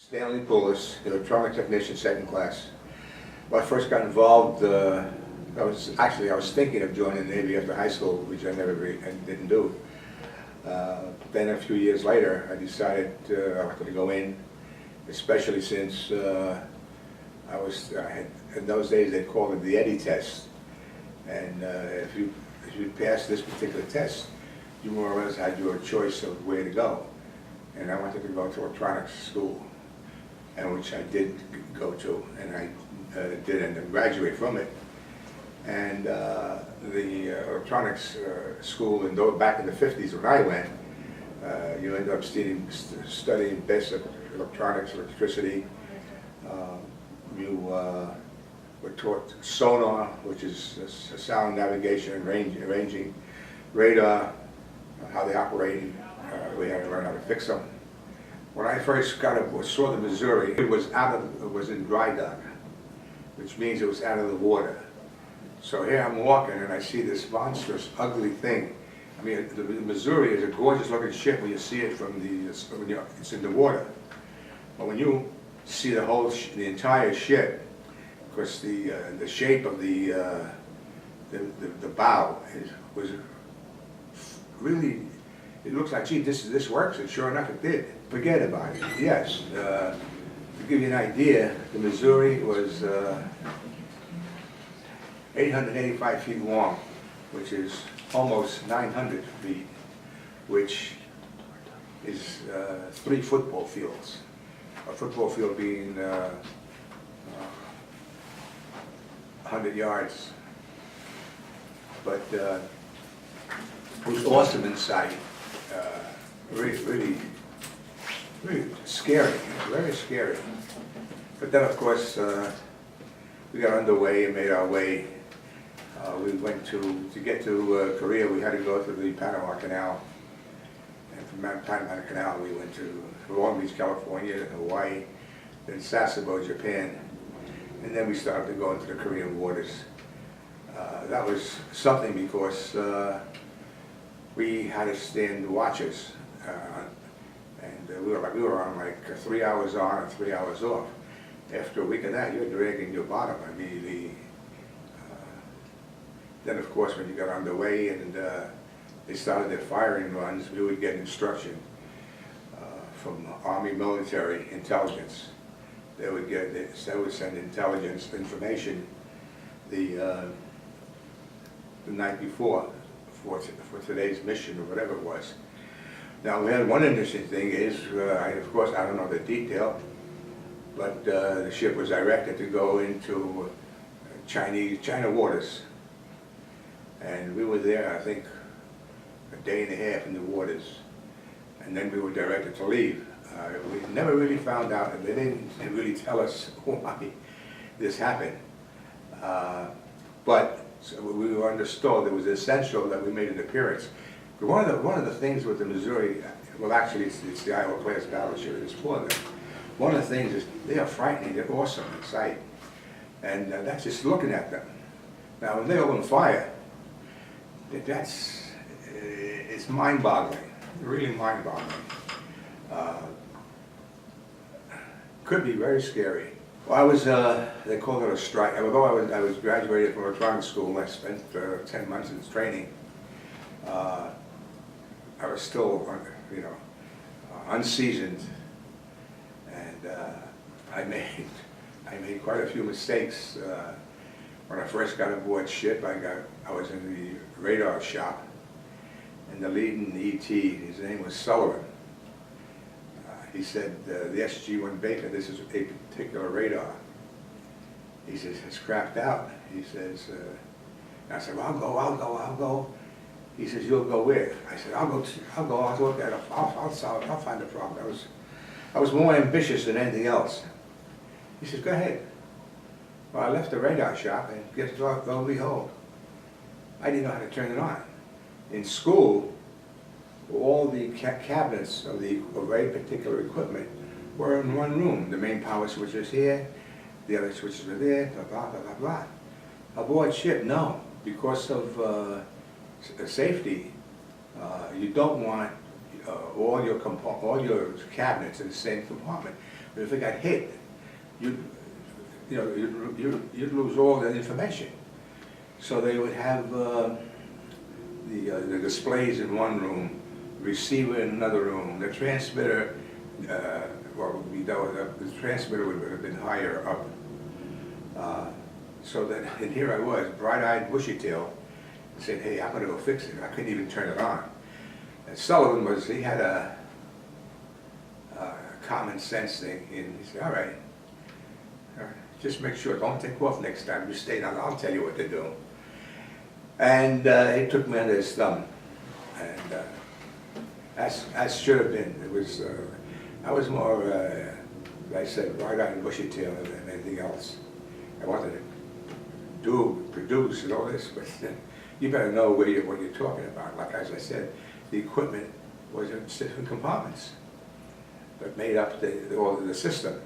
Stanley Poulos, electronic technician, second class. When I first got involved, I was thinking of joining the Navy after high school, which I didn't do. Then a few years later, I decided I wanted to go in, especially since in those days they called it the Eddie test, and if you passed this particular test, you more or less had your choice of where to go. And I wanted to go to electronics school, and which I did go to, and I did end up graduate from it. And the electronics school, back in the 50s when I went, you end up studying basic electronics, electricity. You were taught sonar, which is sound navigation and ranging, radar, how they operate. We had to learn how to fix them. When I first saw the Missouri, it was in dry dock, which means it was out of the water. So here I'm walking and I see this monstrous, ugly thing. I mean, the Missouri is a gorgeous looking ship when you see it from it's in the water. But when you see the entire ship, of course the shape of the bow was really, it looks like, gee, this works, and sure enough it did. Forget about it. Yes, to give you an idea, the Missouri was 885 feet long, which is almost 900 feet, which is 3 football fields. A football field being 100 yards. But it was awesome inside. Really scary, very scary. But then, of course, we got underway and made our way. We went to get to Korea, we had to go through the Panama Canal. And from that Panama Canal, we went to Long Beach, California, Hawaii, then Sasebo, Japan. And then we started to go into the Korean waters. That was something because we had to stand watches. And we were on like 3 hours on and 3 hours off. After a week of that, you're dragging your bottom. I mean, then of course when you got underway and they started their firing runs, we would get instruction from Army military intelligence. They would send intelligence information the night before for today's mission or whatever it was. Now, we had one interesting thing is, of course, I don't know the detail, but the ship was directed to go into China waters. And we were there, I think, a day and a half in the waters. And then we were directed to leave. We never really found out, and they didn't really tell us why this happened. But so we were understood it was essential that we made an appearance. But one of the things with the Missouri, well actually it's the Iowa class battleship, it's for them. One of the things is they are frightening, they're awesome in sight. And that's just looking at them. Now when they open fire, it's mind-boggling, really mind-boggling. Could be very scary. Well, I was, they called it a strike. Although I was graduated from electronics school and I spent 10 months in training, I was still, unseasoned, and I made quite a few mistakes. When I first got aboard ship, I was in the radar shop, and the leading ET, his name was Sullivan. He said, the SG-1 Baker, this is a particular radar. He says, it's crapped out. He says, I said, well, I'll go. He says, you'll go where? I said, I'll look at it. I'll find the problem. I was more ambitious than anything else. He says, go ahead. Well, I left the radar shop and guess what, lo and behold, I didn't know how to turn it on. In school, all the cabinets of very particular equipment were in one room. The main power switch was here, the other switches were there, blah, blah, blah, blah, blah. Aboard ship, no. Because of safety, you don't want all your cabinets in the same compartment. But if it got hit, you'd lose all that information. So they would have the displays in one room, receiver in another room, the transmitter, the transmitter would have been higher up. So that, and here I was, bright-eyed, bushy-tailed, saying, hey, I'm gonna go fix it. I couldn't even turn it on. And Sullivan he had a common sense thing, and he said, all right, just make sure, don't take off next time, you stay down, I'll tell you what to do. And he took me under his thumb, and that should have been, it was, I was more, like I said, bright-eyed and bushy-tailed than anything else. I wanted to produce and all this, but you better know what you're talking about. Like as I said, the equipment was in different compartments that made up all of the system.